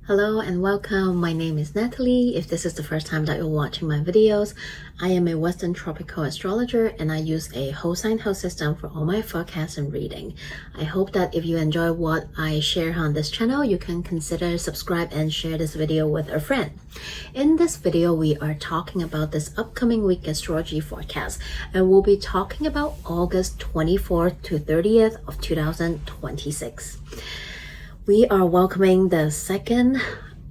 Hello and welcome. My name is Natalie. If this is the first time that you're watching my videos, I am a Western tropical astrologer and I use a whole sign house system for all my forecasts and reading. I hope that if you enjoy what I share on this channel, you can consider subscribe and share this video with a friend. In this video, we are talking about this upcoming week astrology forecast, and we'll be talking about August 24th to 30th of 2026. We are welcoming the second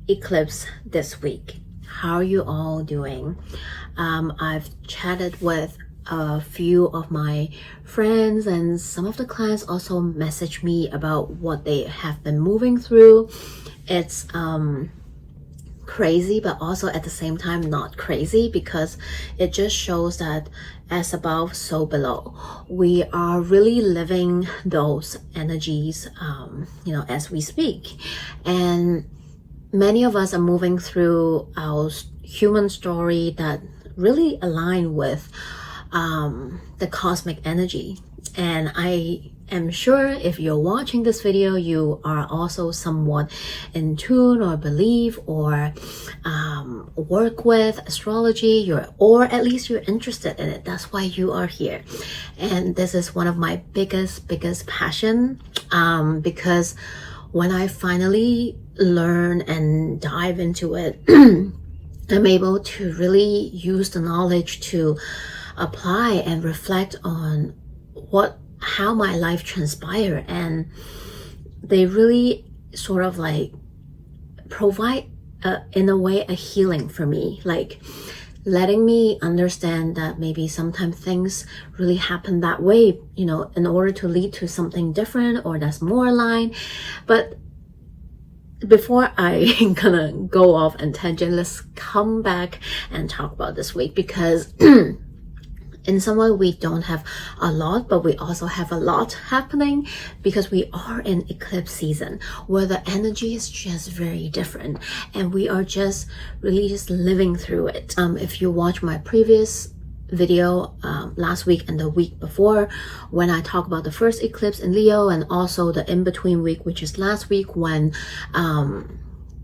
eclipse this week. How are you all doing? I've chatted with a few of my friends, and some of the clients also messaged me about what they have been moving through. It's crazy, but also at the same time not crazy, because it just shows that as above, so below. We are really living those energies, as we speak. And many of us are moving through our human story that really align with the cosmic energy. And I am sure if you're watching this video, you are also somewhat in tune or believe or work with astrology, or at least you're interested in it. That's why you are here. And this is one of my biggest passion, because when I finally learn and dive into it, I'm able to really use the knowledge to apply and reflect on how my life transpired, and they really sort of like provide in a way a healing for me, like letting me understand that maybe sometimes things really happen that way, in order to lead to something different or that's more aligned. But before I gonna go off and tangent, let's come back and talk about this week, because in some way we don't have a lot, but we also have a lot happening, because we are in eclipse season where the energy is just very different, and we are just really just living through it. If you watch my previous video last week and the week before, when I talk about the first eclipse in Leo, and also the in-between week, which is last week, when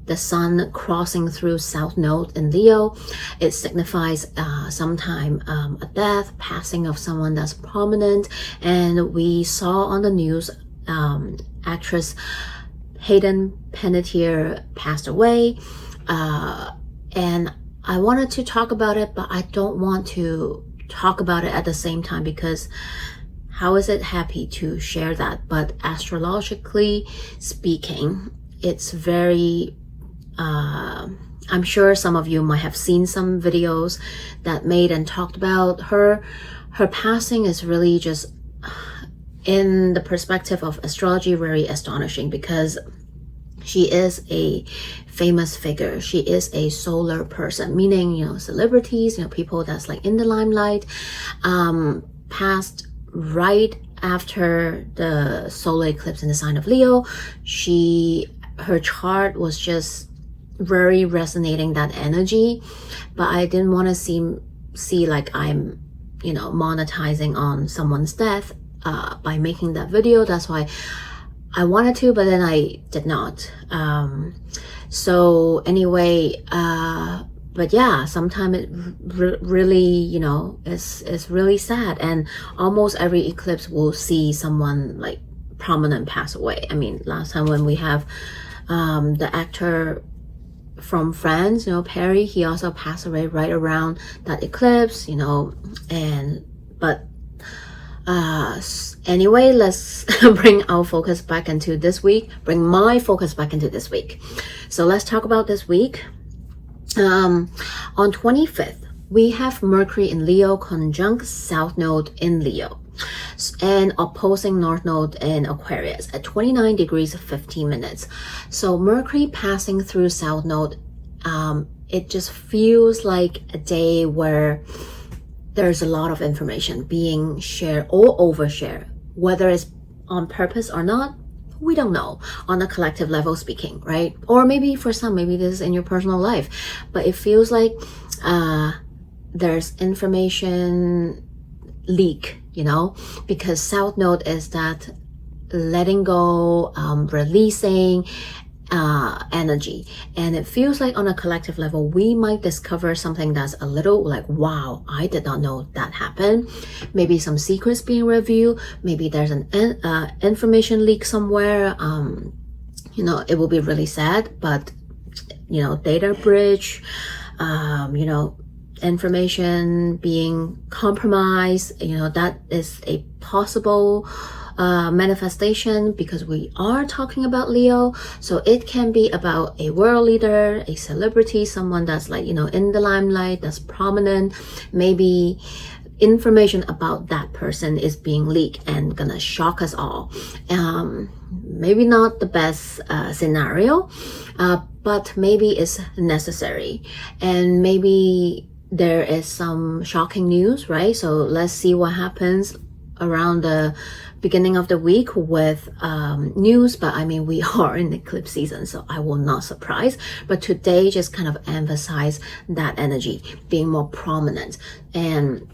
the sun crossing through South Node in Leo, it signifies sometime a death, passing of someone that's prominent. And we saw on the news actress Hayden Panettiere passed away, and I wanted to talk about it, but I don't want to talk about it at the same time, because how is it happy to share that? But astrologically speaking, it's very I'm sure some of you might have seen some videos that made and talked about her passing is really just, in the perspective of astrology, very astonishing, because she is a famous figure. She is a solar person, meaning, celebrities, people that's like in the limelight, passed right after the solar eclipse in the sign of Leo. Her chart was just very resonating that energy, but I didn't want to see like I'm monetizing on someone's death by making that video. That's why I wanted to, but then I did not. So anyway, but yeah, sometimes it really is really sad, and almost every eclipse will see someone like prominent pass away. I mean, last time when we have the actor from Friends, Perry, he also passed away right around that eclipse, anyway, let's bring my focus back into this week. So let's talk about this week. On 25th, we have Mercury in Leo conjunct South Node in Leo, and opposing North Node in Aquarius at 29 degrees 15 minutes. So Mercury passing through South Node, it just feels like a day where there's a lot of information being shared or overshared. Whether it's on purpose or not, we don't know, on a collective level speaking, right? Or maybe for some, maybe this is in your personal life, but it feels like there's information leak, because South Node is that letting go, releasing, energy, and it feels like on a collective level we might discover something that's a little like, wow, I did not know that happened. Maybe some secrets being revealed, maybe there's an information leak somewhere. It will be really sad, but data breach, information being compromised, that is a possible manifestation, because we are talking about Leo. So it can be about a world leader, a celebrity, someone that's like, in the limelight, that's prominent. Maybe information about that person is being leaked and gonna shock us all. Maybe not the best scenario, but maybe it's necessary, and maybe there is some shocking news, right? So let's see what happens around the beginning of the week with news. But I mean, we are in eclipse season, so I will not surprise. But today just kind of emphasize that energy being more prominent, and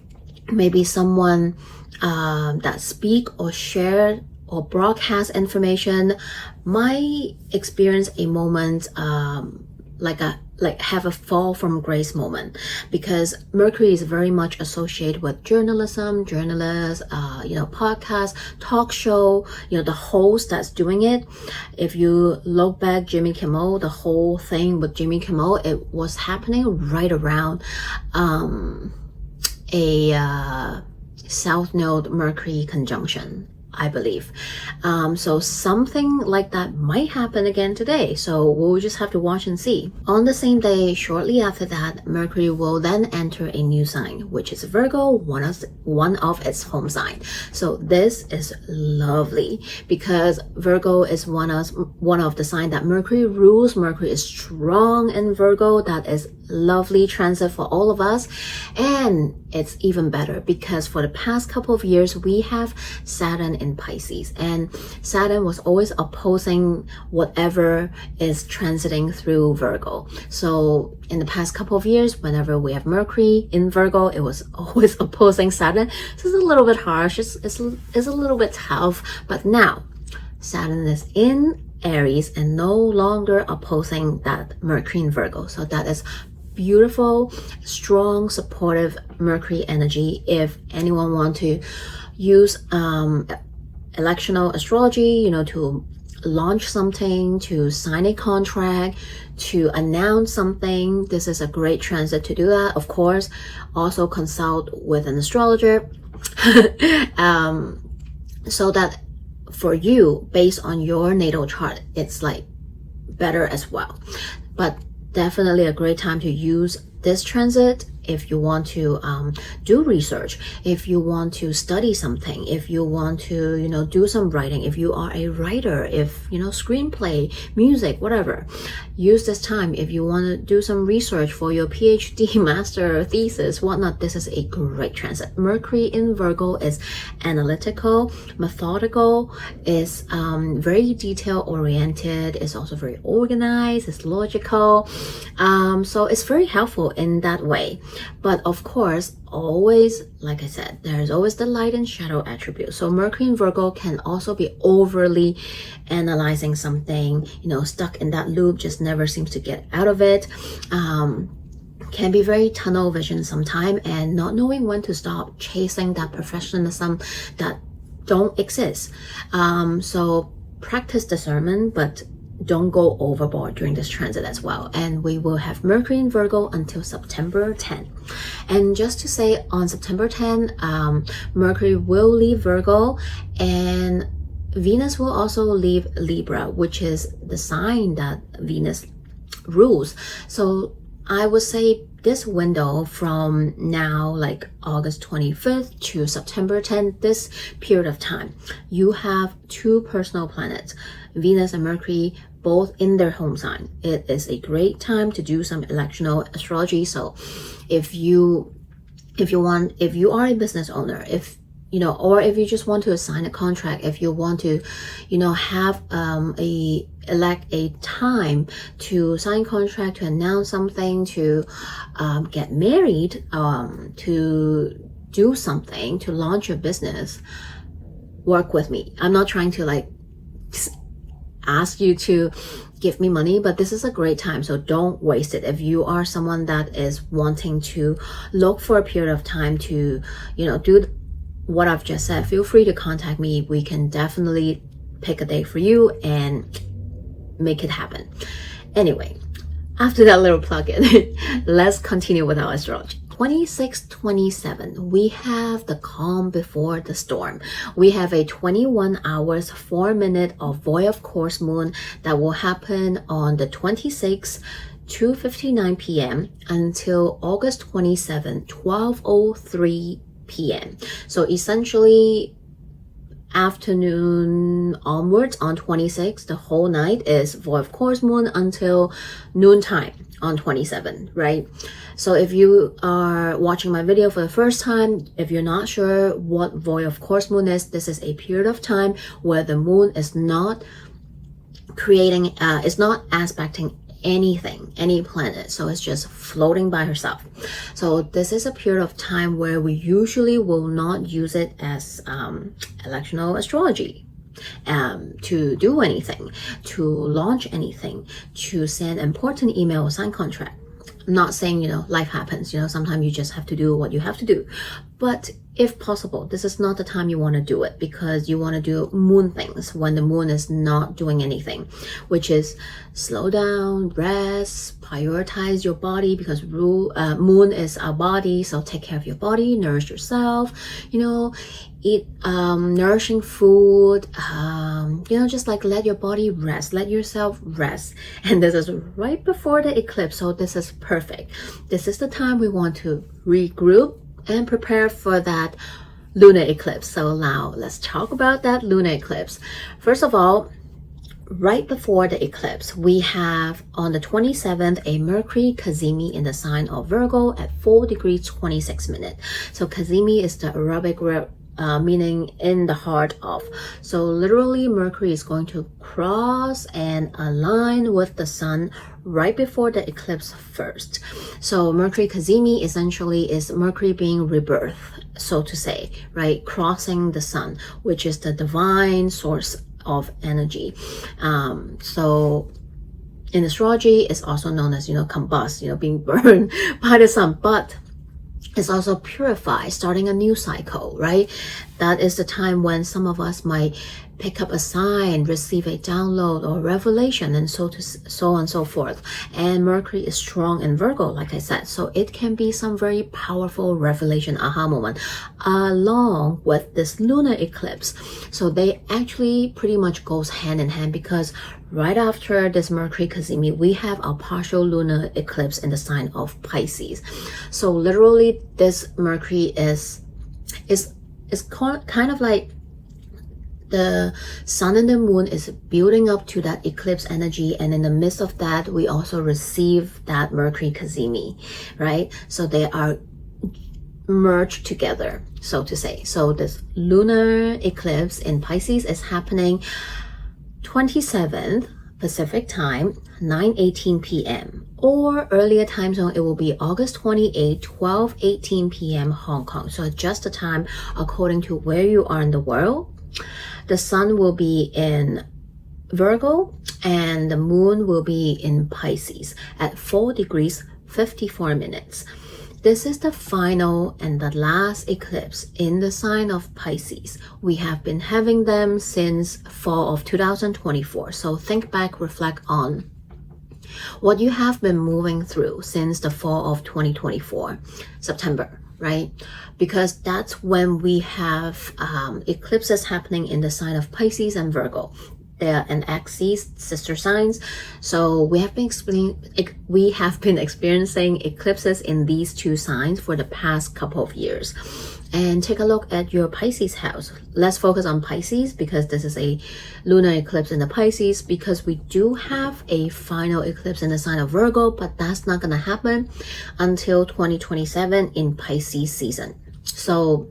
maybe someone that speak or share or broadcast information might experience a moment like have a fall from grace moment, because Mercury is very much associated with journalism, journalists, podcast, talk show, the host that's doing it. If you look back, Jimmy Kimmel, the whole thing with Jimmy Kimmel, it was happening right around a South Node Mercury conjunction, I believe. So something like that might happen again today. So we'll just have to watch and see. On the same day, shortly after that, Mercury will then enter a new sign, which is Virgo, one of its home sign. So this is lovely, because Virgo is one of the sign that Mercury rules. Mercury is strong in Virgo. That is lovely transit for all of us. And it's even better because for the past couple of years we have Saturn in Pisces, and Saturn was always opposing whatever is transiting through Virgo. So in the past couple of years, whenever we have Mercury in Virgo, it was always opposing Saturn. So it's a little bit harsh, it's a little bit tough. But now Saturn is in Aries and no longer opposing that Mercury in Virgo. So that is beautiful, strong, supportive Mercury energy. If anyone want to use electional astrology, to launch something, to sign a contract, to announce something, this is a great transit to do that. Of course, also consult with an astrologer so that for you, based on your natal chart, it's like better as well. But definitely a great time to use this transit if you want to do research, if you want to study something, if you want to do some writing, if you are a writer, if screenplay, music, whatever. Use this time if you want to do some research for your PhD, master, thesis, whatnot. This is a great transit. Mercury in Virgo is analytical, methodical, is very detail oriented, is also very organized, is logical, so it's very helpful in that way. But of course, always, like I said, there's always the light and shadow attribute. So Mercury in Virgo can also be overly analyzing something, stuck in that loop, just never seems to get out of it. Can be very tunnel vision sometime, and not knowing when to stop chasing that professionalism that don't exist. So practice discernment, but don't go overboard during this transit as well. And we will have Mercury in Virgo until September 10. And just to say, on September 10, Mercury will leave Virgo, and Venus will also leave Libra, which is the sign that Venus rules. So I would say this window from now, like August 25th to September 10th, this period of time, you have two personal planets, Venus and Mercury, both in their home sign. It is a great time to do some electional astrology. So if you are a business owner, or if you just want to assign a contract, if you want to, have elect a time to sign contract, to announce something, to get married, to do something, to launch your business, work with me. I'm not trying to ask you to give me money, but this is a great time, so don't waste it. If you are someone that is wanting to look for a period of time to, do what I've just said, feel free to contact me. We can definitely pick a day for you and make it happen. Anyway, after that little plug-in, let's continue with our astrology. 26-27, we have the calm before the storm. We have a 21 hours 4 minute of void of course moon that will happen on the 26th, 2:59 p.m. until August 27, 12:03 p.m. So essentially afternoon onwards on 26, the whole night is void of course moon until noontime on 27, right? So if you are watching my video for the first time, if you're not sure what void of course moon is, this is a period of time where the moon is not creating, is not aspecting anything, any planet, so it's just floating by herself. So this is a period of time where we usually will not use it as electional astrology to do anything, to launch anything, to send important email or sign contract. I'm not saying, life happens, sometimes you just have to do what you have to do. But if possible, this is not the time you want to do it, because you want to do moon things when the moon is not doing anything, which is slow down, rest, prioritize your body, because moon is our body. So take care of your body, nourish yourself, eat nourishing food, just like let your body rest, let yourself rest. And this is right before the eclipse, so this is perfect. This is the time we want to regroup and prepare for that lunar eclipse. So now let's talk about that lunar eclipse. First of all, right before the eclipse, we have on the 27th a Mercury Cazimi in the sign of Virgo at 4 degrees 26 minutes. So Cazimi is the Arabic word meaning in the heart of. So literally Mercury is going to cross and align with the sun right before the eclipse first. So Mercury Cazimi essentially is Mercury being rebirth, so to say, right? Crossing the sun, which is the divine source of energy. So in astrology, it's also known as, combust, being burned by the sun, but it's also purify, starting a new cycle, right? That is the time when some of us might pick up a sign, receive a download or revelation, and so on and so forth. And Mercury is strong in Virgo, like I said, so it can be some very powerful revelation, aha moment, along with this lunar eclipse. So they actually pretty much goes hand in hand, because right after this Mercury Cazimi, we have a partial lunar eclipse in the sign of Pisces. So literally this Mercury is kind of like the sun and the moon is building up to that eclipse energy, and in the midst of that we also receive that Mercury Cazimi, right? So they are merged together, so to say. So this lunar eclipse in Pisces is happening 27th Pacific time, 9:18 p.m. or earlier time zone, it will be August 28, 12:18 p.m. Hong Kong. So adjust the time according to where you are in the world. The sun will be in Virgo and the moon will be in Pisces at 4 degrees 54 minutes. This is the final and the last eclipse in the sign of Pisces. We have been having them since fall of 2024. So think back, reflect on what you have been moving through since the fall of 2024, September, right? Because that's when we have eclipses happening in the sign of Pisces and Virgo. They're an axis, sister signs. So we have been experiencing eclipses in these two signs for the past couple of years. And take a look at your Pisces house. Let's focus on Pisces because this is a lunar eclipse in the Pisces, because we do have a final eclipse in the sign of Virgo, but that's not going to happen until 2027 in Pisces season. So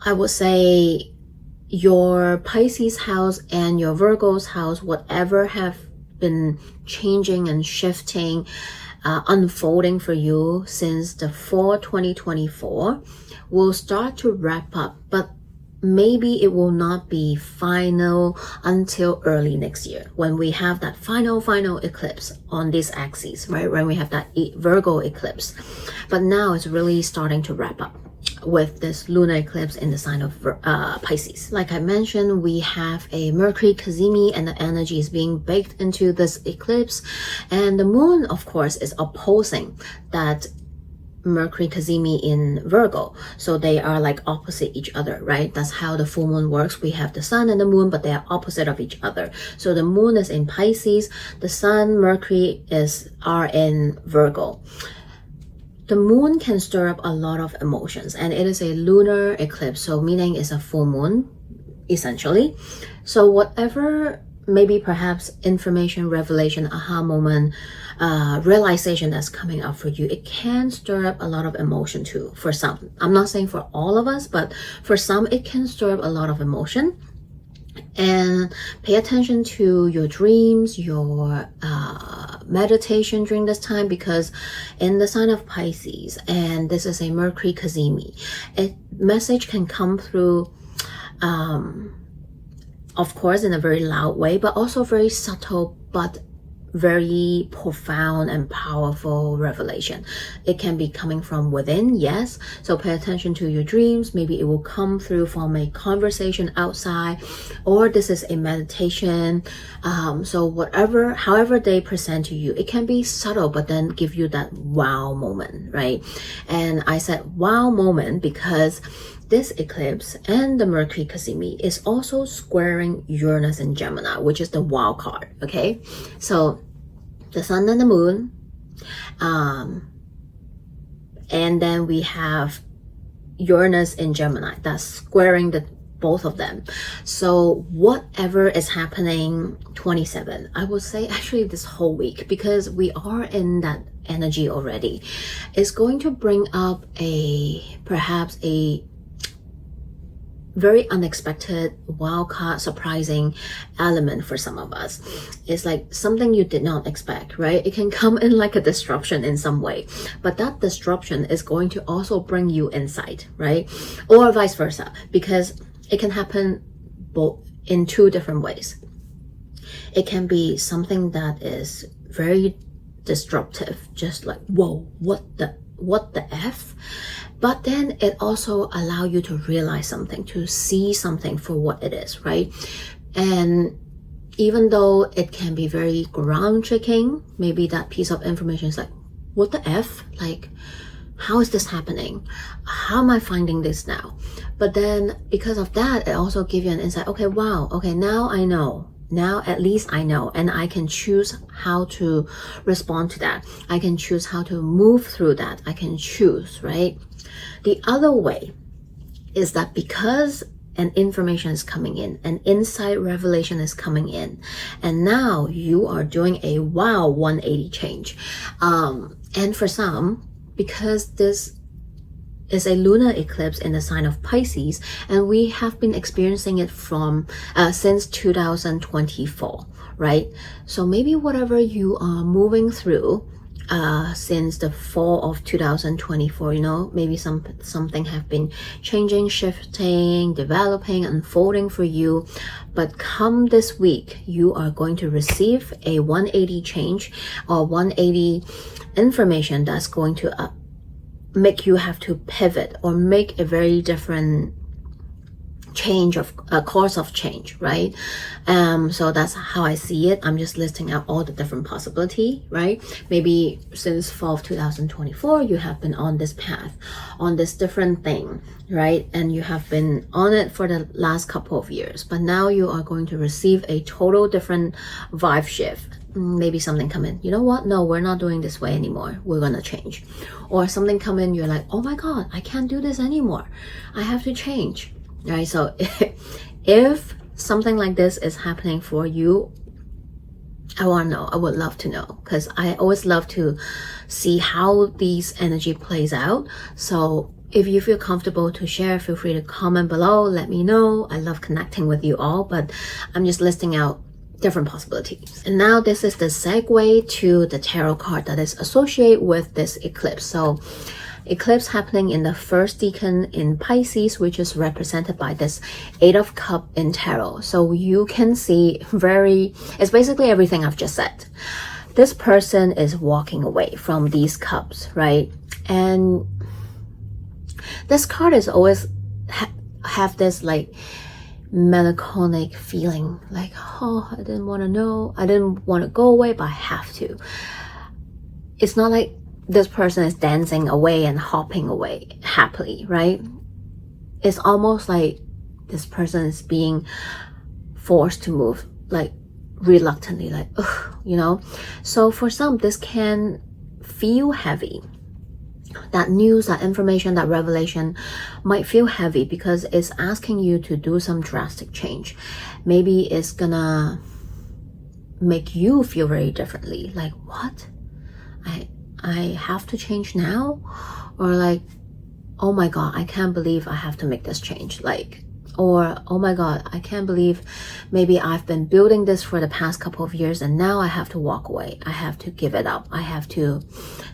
I would say your Pisces house and your Virgo's house, whatever have been changing and shifting, unfolding for you since the fall 2024, will start to wrap up. But maybe it will not be final until early next year when we have that final eclipse on this axis, right? When we have that Virgo eclipse. But now it's really starting to wrap up with this lunar eclipse in the sign of Pisces. Like I mentioned, we have a Mercury Cazimi, and the energy is being baked into this eclipse. And the moon, of course, is opposing that Mercury Cazimi in Virgo, so they are like opposite each other, right? That's how the full moon works. We have the sun and the moon, but they are opposite of each other. So the moon is in Pisces, the sun, Mercury are in Virgo. The moon can stir up a lot of emotions, and it is a lunar eclipse, so meaning it's a full moon essentially. So whatever, maybe perhaps information, revelation, aha moment, realization that's coming up for you, it can stir up a lot of emotion too for some. I'm not saying for all of us, but for some it can stir up a lot of emotion. And pay attention to your dreams, your meditation during this time, because in the sign of Pisces, and this is a Mercury Cazimi, a message can come through of course in a very loud way, but also very subtle but very profound and powerful revelation. It can be coming from within, yes, so pay attention to your dreams. Maybe it will come through from a conversation outside, or this is a meditation. So however they present to you, it can be subtle but then give you that wow moment, right? And I said wow moment because this eclipse and the Mercury Cazimi is also squaring Uranus in Gemini, which is the wild card, okay? So the sun and the moon, and then we have Uranus in Gemini that's squaring both of them. So whatever is happening 27, I would say actually this whole week, because we are in that energy already, is going to bring up perhaps a very unexpected, wildcard, surprising element for some of us. It's like something you did not expect, right? It can come in like a disruption in some way, but that disruption is going to also bring you insight, right? Or vice versa, because it can happen both in two different ways. It can be something that is very disruptive, just like, whoa, what the F? But then it also allow you to realize something, to see something for what it is, right? And even though it can be very ground shaking, maybe that piece of information is like, what the F? Like, how is this happening? How am I finding this now? But then because of that, it also gives you an insight. Okay, wow. Okay, now I know. Now at least I know, and I can choose how to respond to that. I can choose how to move through that. I can choose, right? The other way is that because an information is coming in, an insight revelation is coming in, and now you are doing a wow 180 change. And for some, because this is a lunar eclipse in the sign of Pisces, and we have been experiencing it from since 2024, right? So maybe whatever you are moving through since the fall of 2024, you know, maybe something have been changing, shifting, developing, unfolding for you. But come this week, you are going to receive a 180 change or 180 information that's going to make you have to pivot or make a very different change of a course of change, right? So that's how I see it. I'm just listing out all the different possibility, right? Maybe since fall of 2024, you have been on this path, on this different thing, right? And you have been on it for the last couple of years, but now you are going to receive a total different vibe shift. Maybe something come in, you know what, no, we're not doing this way anymore, we're gonna change. Or something come in, you're like, oh my god, I can't do this anymore, I have to change, right? So if something like this is happening for you, I want to know. I would love to know, because I always love to see how these energy plays out. So if you feel comfortable to share, feel free to comment below, let me know. I love connecting with you all, but I'm just listing out different possibilities. And now this is the segue to the tarot card that is associated with this eclipse. So eclipse happening in the first decan in Pisces, which is represented by this 8 of Cups in tarot. So you can see it's basically everything I've just said. This person is walking away from these cups, right? And this card is always have this like melancholic feeling, like, oh, I didn't want to know, I didn't want to go away, but I have to. It's not like this person is dancing away and hopping away happily, right? It's almost like this person is being forced to move, like reluctantly, like, ugh, you know? So for some, this can feel heavy. That news, that information, that revelation might feel heavy because it's asking you to do some drastic change. Maybe it's gonna make you feel very differently. Like, what? I have to change now? Or like, oh my God, I can't believe I have to make this change. Like, or, oh my God, I can't believe maybe I've been building this for the past couple of years and now I have to walk away. I have to give it up. I have to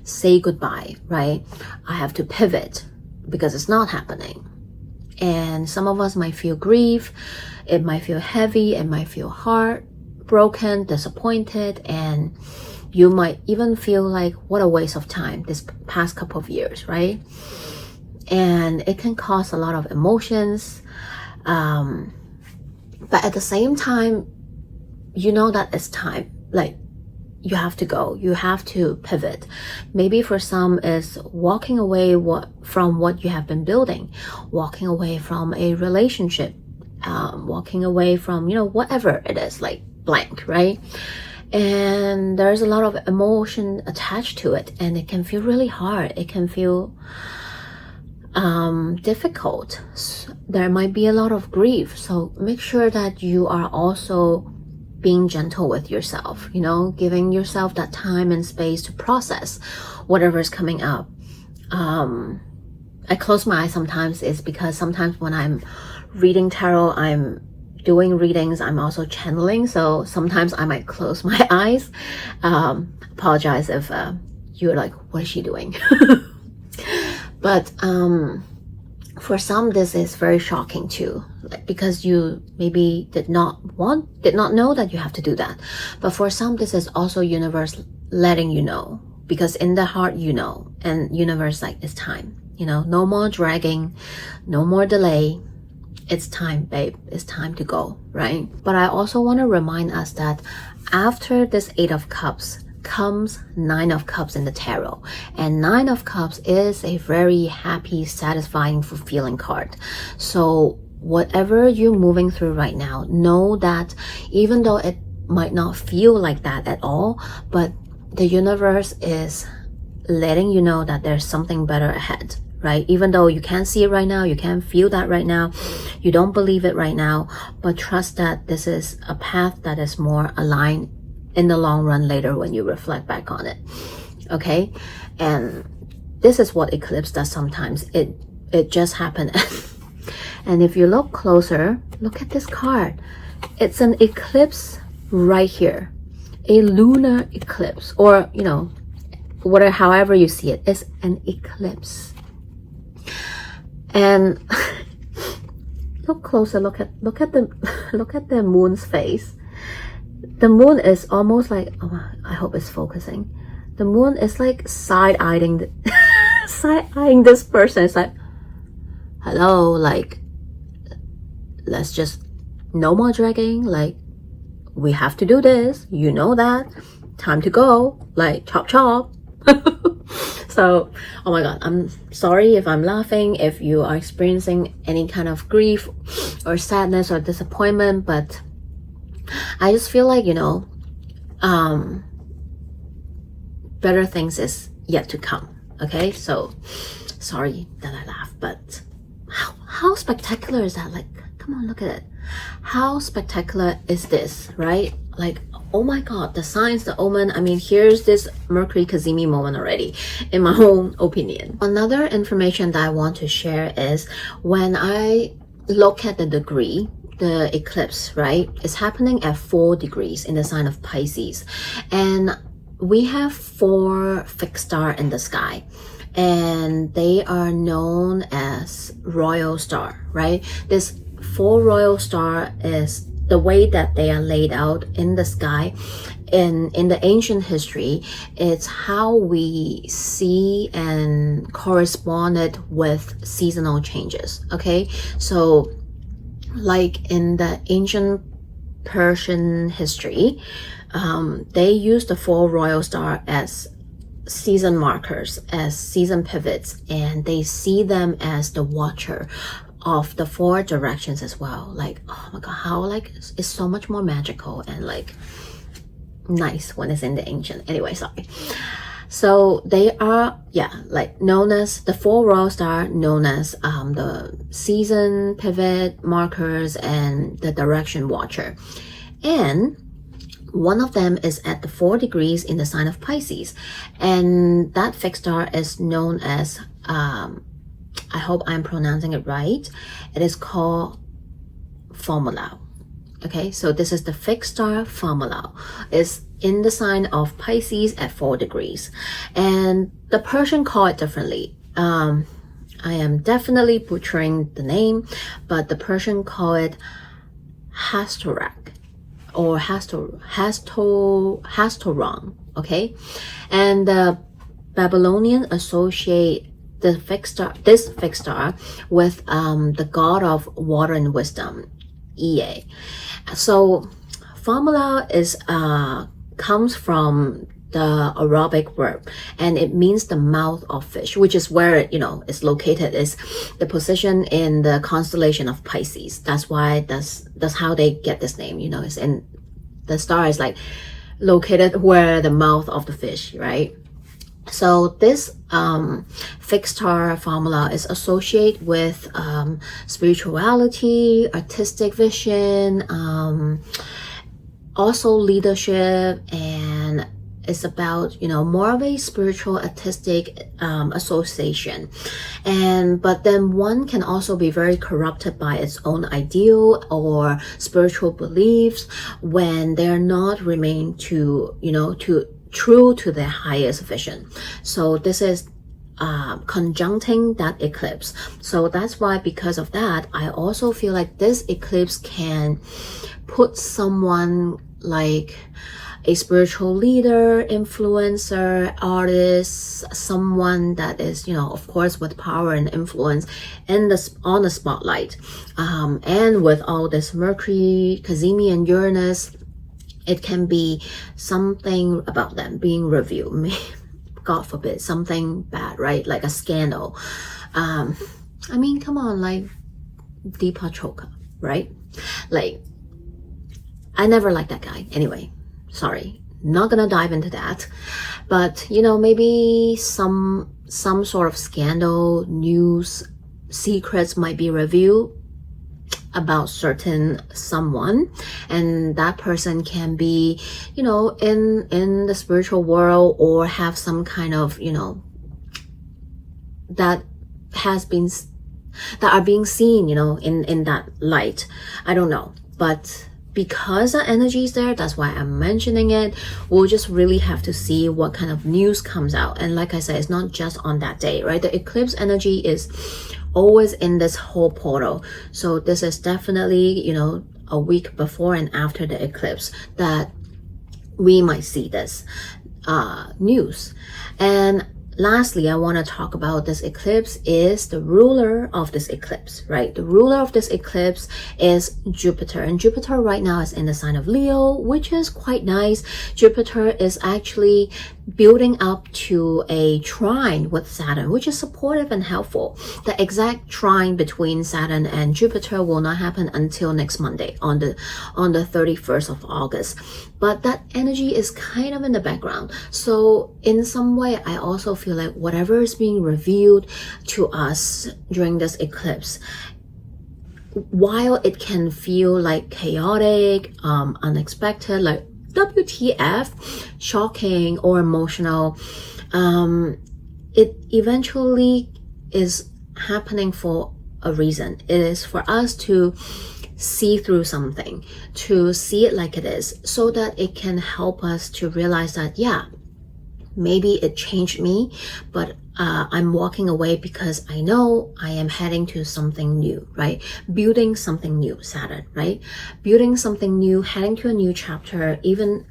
say goodbye, right? I have to pivot because it's not happening. And some of us might feel grief. It might feel heavy. It might feel heartbroken, disappointed, and you might even feel like, what a waste of time this past couple of years, right? And it can cause a lot of emotions. But at the same time, you know that it's time. Like, you have to go. You have to pivot. Maybe for some it's walking away from what you have been building, walking away from a relationship, walking away from, you know, whatever it is, like blank, right? And there's a lot of emotion attached to it, and it can feel really hard. It can feel difficult. There might be a lot of grief. So make sure that you are also being gentle with yourself, you know, giving yourself that time and space to process whatever is coming up. I close my eyes sometimes is because sometimes when I'm reading tarot, I'm doing readings, I'm also channeling. So sometimes I might close my eyes. Apologize if you're like, what is she doing? But for some, this is very shocking too, like, because you maybe did not know that you have to do that. But for some, this is also universe letting you know, because in the heart, you know, and universe like, it's time, you know, no more dragging, no more delay. It's time, babe. It's time to go, right? But I also want to remind us that after this 8 of Cups comes 9 of Cups in the tarot, and 9 of Cups is a very happy, satisfying, fulfilling card. So whatever you're moving through right now, know that even though it might not feel like that at all, but the universe is letting you know that there's something better ahead, right? Even though you can't see it right now, you can't feel that right now, you don't believe it right now, but trust that this is a path that is more aligned in the long run later when you reflect back on it. Okay? And this is what eclipse does sometimes. It just happened. And if you look closer, look at this card. It's an eclipse right here. A lunar eclipse, or, you know, whatever, however you see it, it's an eclipse. And look closer, look at the moon's face. The moon is almost like, oh, I hope it's focusing. The moon is like side-eyeing this person. It's like, hello, like, let's just, no more dragging. Like, we have to do this. You know that. Time to go. Like, chop chop. So, oh my God, I'm sorry if I'm laughing, if you are experiencing any kind of grief or sadness or disappointment, but I just feel like, you know, better things is yet to come. Okay, so sorry that I laugh, but how spectacular is that? Like, come on, look at it. How spectacular is this, right? Like, oh my God, the signs, the omen. I mean, here's this Mercury Cazimi moment already, in my own opinion. Another information that I want to share is when I look at the degree, the eclipse, right? It's happening at 4 degrees in the sign of Pisces. And we have 4 fixed stars in the sky. and they are known as royal star, right? This 4 royal star is the way that they are laid out in the sky. In the ancient history, it's how we see and correspond it with seasonal changes. Okay, so like in the ancient Persian history, they use the 4 royal star as season markers, as season pivots, and they see them as the watcher of the 4 directions as well. Like, oh my god, how like it's so much more magical and like nice when it's in the ancient. Anyway, sorry. So they are, yeah, like known as the 4 royal star, known as the season pivot markers and the direction watcher. And one of them is at the 4 degrees in the sign of Pisces, and that fixed star is known as I hope I'm pronouncing it right. It is called formula. Okay, so this is the fixed star formula. It's in the sign of Pisces at 4 degrees. And the Persian call it differently. I am definitely butchering the name, but the Persian call it Hastorak or Hastoron. Okay, and the Babylonian associate this fixed star with the god of water and wisdom, Ea. So formula is comes from the Arabic verb, and it means the mouth of fish, which is where it's located, is the position in the constellation of Pisces. That's why that's how they get this name. It's in the star is like located where the mouth of the fish, right? So this fixed star formula is associated with spirituality, artistic vision, also leadership, and it's about more of a spiritual artistic association. But then one can also be very corrupted by its own ideal or spiritual beliefs when they're not remain to true to their highest vision. So this is conjuncting that eclipse. So that's why, because of that, I also feel like this eclipse can put someone like a spiritual leader, influencer, artist, someone that is, of course, with power and influence on the spotlight. And with all this Mercury, Cazimi, and Uranus, it can be something about them being revealed. God forbid, something bad, right? Like a scandal. I mean, come on, like Deepa Chopra, right? Like, I never liked that guy. Anyway, sorry, not gonna dive into that. But maybe some sort of scandal, news, secrets might be revealed about certain someone, and that person can be in the spiritual world, or have some kind of that are being seen in that light. I don't know, but because the energy is there, that's why I'm mentioning it. We'll just really have to see what kind of news comes out. And like I said, it's not just on that day, right? The eclipse energy is always in this whole portal. So this is definitely, a week before and after the eclipse that we might see this news. And lastly, I want to talk about this eclipse is the ruler of this eclipse, right? The ruler of this eclipse is Jupiter, and Jupiter right now is in the sign of Leo, which is quite nice. Jupiter is actually building up to a trine with Saturn, which is supportive and helpful. The exact trine between Saturn and Jupiter will not happen until next Monday on the 31st of August. But that energy is kind of in the background. So in some way, I also feel like whatever is being revealed to us during this eclipse, while it can feel like chaotic, unexpected, like WTF, shocking or emotional, it eventually is happening for a reason. It is for us to see through something, to see it like it is, so that it can help us to realize that, yeah, maybe it changed me, but I'm walking away because I know I am heading to something new, right? Building something new, Saturn, right? Building something new, heading to a new chapter, even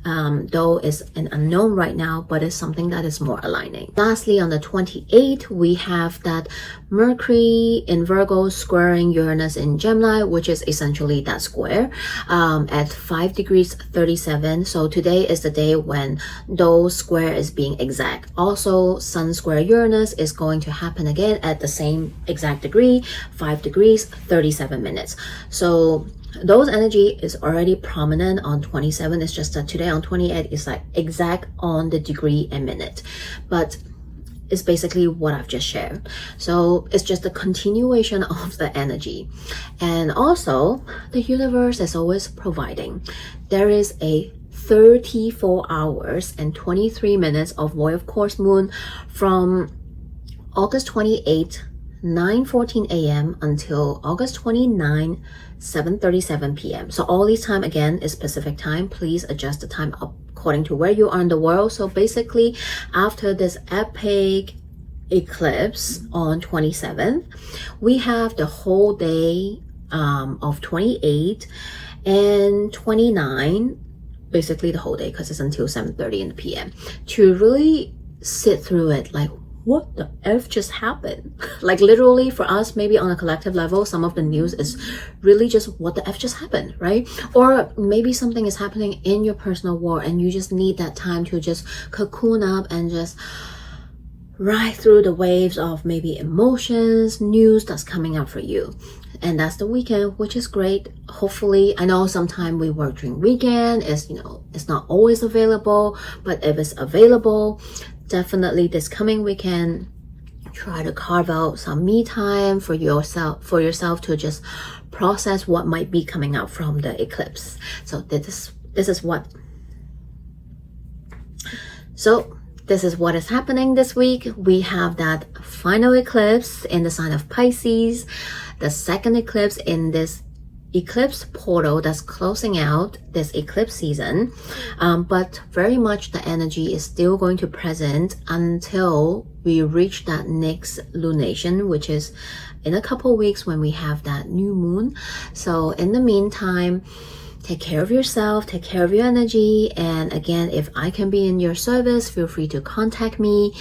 though it's an unknown right now, but it's something that is more aligning. Lastly, on the 28th, we have that Mercury in Virgo squaring Uranus in Gemini, which is essentially that square at 5 degrees 37. So today is the day when those square is being exact. Also, Sun square Uranus is going to happen again at the same exact degree, 5 degrees 37 minutes. So those energy is already prominent on 27. It's just that today on 28 is like exact on the degree and minute, but it's basically what I've just shared. So it's just a continuation of the energy. And also the universe is always providing. There is a 34 hours and 23 minutes of void of course moon from August 28, 9:14 a.m. until August 29, 7:37 p.m. So all this time again is Pacific time. Please adjust the time according to where you are in the world. So basically after this epic eclipse on 27th, we have the whole day of 28 and 29, basically the whole day because it's until 7:30 in the p.m. to really sit through it, like what the F just happened? Like literally for us, maybe on a collective level, some of the news is really just what the F just happened, right? Or maybe something is happening in your personal world and you just need that time to just cocoon up and just ride through the waves of maybe emotions, news that's coming up for you. And that's the weekend, which is great. Hopefully, I know sometimes we work during weekend, it's not always available, but if it's available, definitely this coming weekend, try to carve out some me time for yourself to just process what might be coming out from the eclipse. So this is what is happening this week. We have that final eclipse in the sign of Pisces, the second eclipse in this eclipse portal that's closing out this eclipse season, but very much the energy is still going to present until we reach that next lunation, which is in a couple weeks when we have that new moon. So in the meantime, take care of yourself, take care of your energy. And again, if I can be in your service, feel free to contact me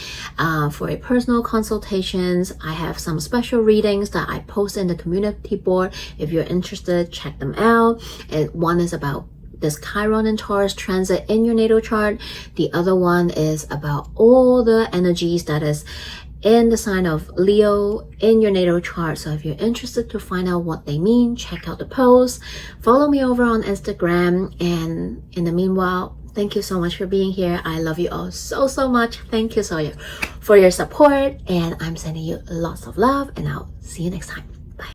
for a personal consultations. I have some special readings that I post in the community board. If you're interested, check them out. And one is about this Chiron and Taurus transit in your natal chart. The other one is about all the energies that is in the sign of Leo in your natal chart. So if you're interested to find out what they mean, check out the post. Follow me over on Instagram. And in the meanwhile, thank you so much for being here. I love you all so much. Thank you so much for your support. And I'm sending you lots of love, and I'll see you next time.